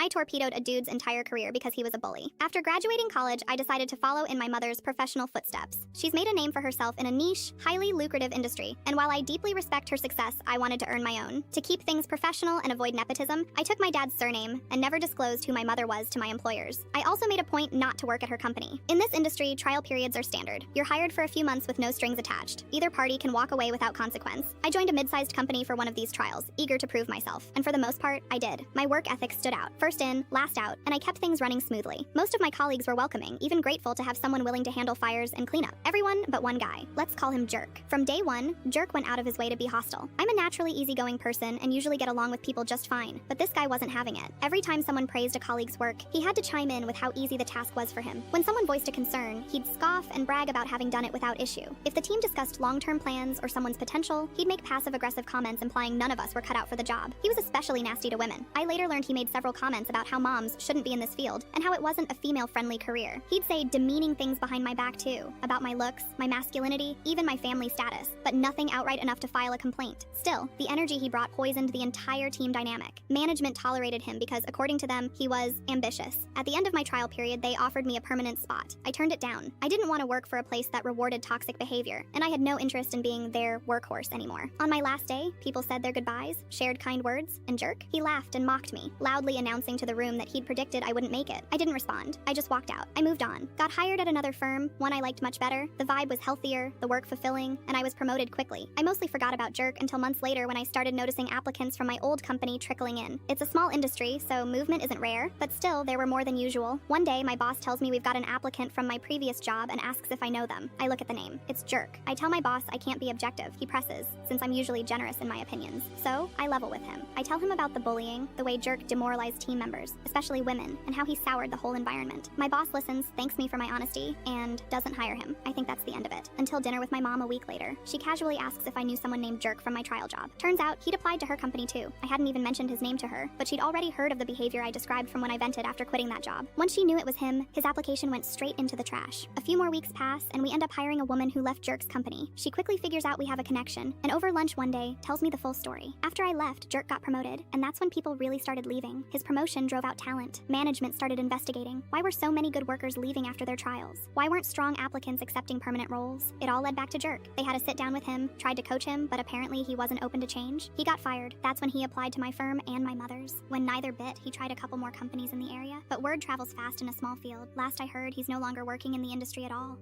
I torpedoed a dude's entire career because he was a bully. After graduating college, I decided to follow in my mother's professional footsteps. She's made a name for herself in a niche, highly lucrative industry, and while I deeply respect her success, I wanted to earn my own. To keep things professional and avoid nepotism, I took my dad's surname and never disclosed who my mother was to my employers. I also made a point not to work at her company. In this industry, trial periods are standard. You're hired for a few months with no strings attached. Either party can walk away without consequence. I joined a mid-sized company for one of these trials, eager to prove myself. And for the most part, I did. My work ethic stood out. First in, last out, and I kept things running smoothly. Most of my colleagues were welcoming, even grateful to have someone willing to handle fires and cleanup. Everyone but one guy. Let's call him Jerk. From day one, Jerk went out of his way to be hostile. I'm a naturally easygoing person and usually get along with people just fine, but this guy wasn't having it. Every time someone praised a colleague's work, he had to chime in with how easy the task was for him. When someone voiced a concern, he'd scoff and brag about having done it without issue. If the team discussed long-term plans or someone's potential, he'd make passive-aggressive comments implying none of us were cut out for the job. He was especially nasty to women. I later learned he made several comments about how moms shouldn't be in this field and how it wasn't a female-friendly career. He'd say demeaning things behind my back too, about my looks, my masculinity, even my family status, but nothing outright enough to file a complaint. Still, the energy he brought poisoned the entire team dynamic. Management tolerated him because, according to them, he was ambitious. At the end of my trial period, they offered me a permanent spot. I turned it down. I didn't want to work for a place that rewarded toxic behavior, and I had no interest in being their workhorse anymore. On my last day, people said their goodbyes, shared kind words, and Jerk, he laughed and mocked me, loudly announcing to the room that he'd predicted I wouldn't make it. I didn't respond. I just walked out. I moved on. Got hired at another firm, one I liked much better. The vibe was healthier, the work fulfilling, and I was promoted quickly. I mostly forgot about Jerk until months later when I started noticing applicants from my old company trickling in. It's a small industry, so movement isn't rare, but still, there were more than usual. One day, my boss tells me we've got an applicant from my previous job and asks if I know them. I look at the name. It's Jerk. I tell my boss I can't be objective. He presses, since I'm usually generous in my opinions. So, I level with him. I tell him about the bullying, the way Jerk demoralized team members, especially women, and how he soured the whole environment. My boss listens, thanks me for my honesty, and doesn't hire him. I think that's the end of it. Until dinner with my mom a week later. She casually asks if I knew someone named Jerk from my trial job. Turns out, he'd applied to her company too. I hadn't even mentioned his name to her, but she'd already heard of the behavior I described from when I vented after quitting that job. Once she knew it was him, his application went straight into the trash. A few more weeks pass, and we end up hiring a woman who left Jerk's company. She quickly figures out we have a connection, and over lunch one day, tells me the full story. After I left, Jerk got promoted, and that's when people really started leaving. His promotion drove out talent. Management started investigating. Why were so many good workers leaving after their trials? Why weren't strong applicants accepting permanent roles? It all led back to Jerk. They had to sit down with him, tried to coach him, but apparently he wasn't open to change. He got fired. That's when he applied to my firm and my mother's. When neither bit, he tried a couple more companies in the area, but word travels fast in a small field. Last I heard, he's no longer working in the industry at all.